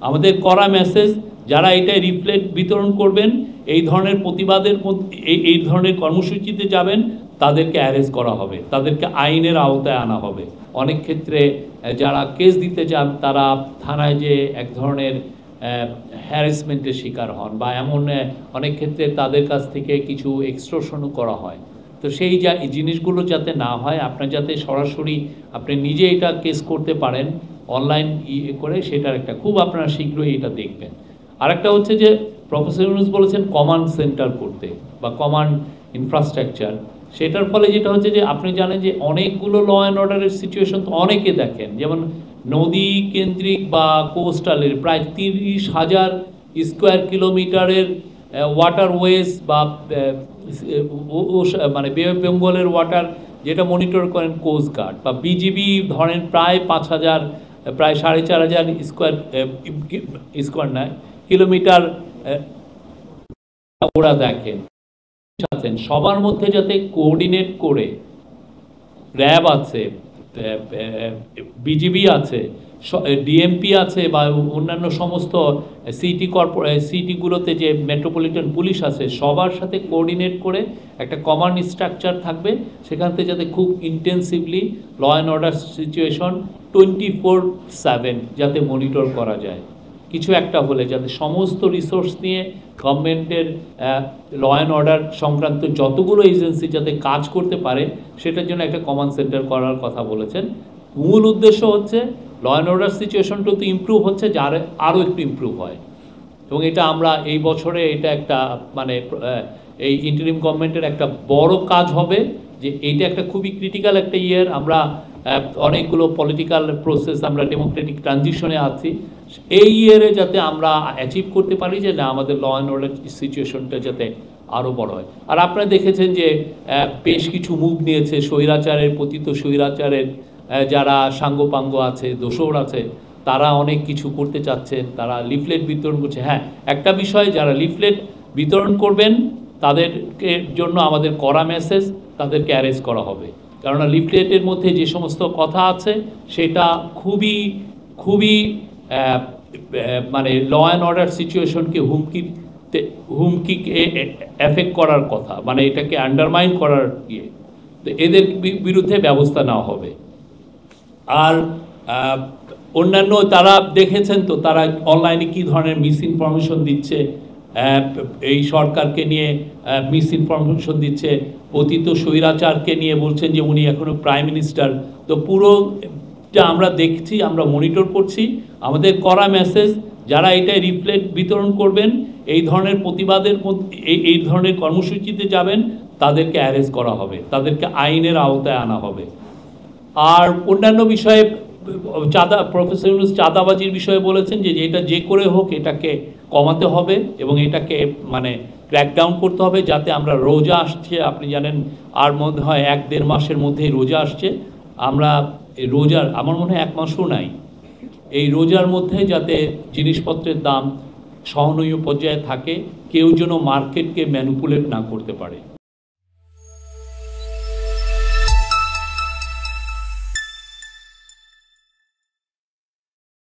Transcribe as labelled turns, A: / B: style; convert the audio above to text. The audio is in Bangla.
A: আমাদের করা মেসেজ, যারা এটা লিফলেট বিতরণ করবেন, এই ধরনের প্রতিবাদের এই ধরনের কর্মসূচিতে যাবেন, তাদেরকে অ্যারেস্ট করা হবে, তাদেরকে আইনের আওতায় আনা হবে। অনেক ক্ষেত্রে যারা কেস দিতে চান তারা থানায় যে এক ধরনের হ্যারাসমেন্টের শিকার হন, বা এমন অনেক ক্ষেত্রে তাদের কাছ থেকে কিছু এক্সটর্শনও করা হয়। তো সেই জিনিসগুলো যাতে না হয়, আপনার যাতে সরাসরি আপনি নিজে এটা কেস করতে পারেন অনলাইন করে, সেটার একটা খুব আপনারা শীঘ্রই এটা দেখবেন। আরেকটা হচ্ছে যে প্রফেসর ইউনূস বলেছেন কমান্ড সেন্টার করতে বা কমান্ড ইনফ্রাস্ট্রাকচার। সেটার ফলে যেটা হচ্ছে যে আপনি জানেন যে অনেকগুলো ল অ্যান্ড অর্ডারের সিচুয়েশন তো অনেকে দেখেন, যেমন নদী কেন্দ্রিক বা কোস্টালের প্রায় 30,000 স্কোয়ার কিলোমিটারের ওয়াটারওয়েজ বা মানে বে অফ বেঙ্গলের ওয়াটার যেটা মনিটর করেন কোস্ট গার্ড বা বিজিবি, ধরেন প্রায় 5,000 প্রায় 4,500 স্কোয়ার নয় কিলোমিটার ওরা দেখেন। সবার মধ্যে যাতে কোঅর্ডিনেট করে র্যাব আছে, বিজিবি আছে, ডিএমপি আছে বা অন্যান্য সমস্ত সিটিগুলোতে যে মেট্রোপলিটন পুলিশ আছে, সবার সাথে কোঅর্ডিনেট করে একটা কমান্ড স্ট্রাকচার থাকবে, সেখান থেকে যাতে খুব intensively law and order situation 24/7 যাতে মনিটর করা যায়। কিছু একটা হলে যাতে সমস্ত রিসোর্স নিয়ে গভর্নমেন্টের ল অ্যান্ড অর্ডার সংক্রান্ত যতগুলো এজেন্সি যাতে কাজ করতে পারে, সেটার জন্য একটা কমান্ড সেন্টার করার কথা বলেছেন। মূল উদ্দেশ্য হচ্ছে ল অ্যান্ড অর্ডার সিচুয়েশনটা তো ইমপ্রুভ হচ্ছে, যার আরও একটু ইমপ্রুভ হয়। এবং এটা আমরা এই বছরে এটা একটা মানে এই ইন্টারিম গভর্নমেন্টের একটা বড় কাজ হবে, যে এইটা একটা খুবই ক্রিটিক্যাল একটা ইয়ার। আমরা অনেকগুলো পলিটিক্যাল প্রসেস, আমরা ডেমোক্রেটিক ট্রানজিশনে আছি, এই ইয়ারে যাতে আমরা অ্যাচিভ করতে পারি যে না, আমাদের ল অ্যান্ড অর্ডার সিচুয়েশনটা যাতে আরও বড় হয়। আর আপনারা দেখেছেন যে বেশ কিছু মুভ নিয়েছে স্বৈরাচারের, পতিত স্বৈরাচারের যারা সাঙ্গপাঙ্গ আছে, দোসর আছে, তারা অনেক কিছু করতে চাচ্ছেন, তারা লিফলেট বিতরণ করছে। হ্যাঁ, একটা বিষয়, যারা লিফলেট বিতরণ করবেন তাদেরকে জন্য আমাদের করা মেসেজ, তাদেরকে অ্যারেস্ট করা হবে। কেননা লিফলেটের মধ্যে যে সমস্ত কথা আছে সেটা খুবই খুবই মানে ল অ্যান্ড অর্ডার সিচুয়েশনকে হুমকি এফেক্ট করার কথা, মানে এটাকে আন্ডারমাইন করার ইয়ে। তো এদের বিরুদ্ধে ব্যবস্থা নেওয়া হবে। আর অন্যান্য তারা দেখেছেন তো, তারা অনলাইনে কী ধরনের মিস ইনফরমেশন দিচ্ছে, এই সরকারকে নিয়ে মিস ইনফরমেশন দিচ্ছে, পতিত স্বৈরাচারকে নিয়ে বলছেন যে উনি এখনও প্রাইম মিনিস্টার। তো পুরোটা আমরা দেখছি, আমরা মনিটর করছি। আমাদের করা মেসেজ, যারা এটা লিফলেট বিতরণ করবেন, এই ধরনের প্রতিবাদের এই ধরনের কর্মসূচিতে যাবেন, তাদেরকে অ্যারেস্ট করা হবে, তাদেরকে আইনের আওতায় আনা হবে। আর অন্যান্য বিষয়ে প্রফেসর ইউনূস চাঁদাবাজির বিষয়ে বলেছেন যে এটা যে করে হোক এটাকে কমাতে হবে এবং এটাকে মানে ক্র্যাকডাউন করতে হবে, যাতে আমরা রোজা আসছে, আপনি জানেন আর মনে হয় 1-1.5 মাসের মধ্যেই রোজা আসছে। আমরা রোজার, আমার মনে হয় 1 মাসও নাই, এই রোজার মধ্যে যাতে জিনিসপত্রের দাম সহনীয় পর্যায়ে থাকে, কেউ যেন মার্কেটকে ম্যানিপুলেট না করতে পারে।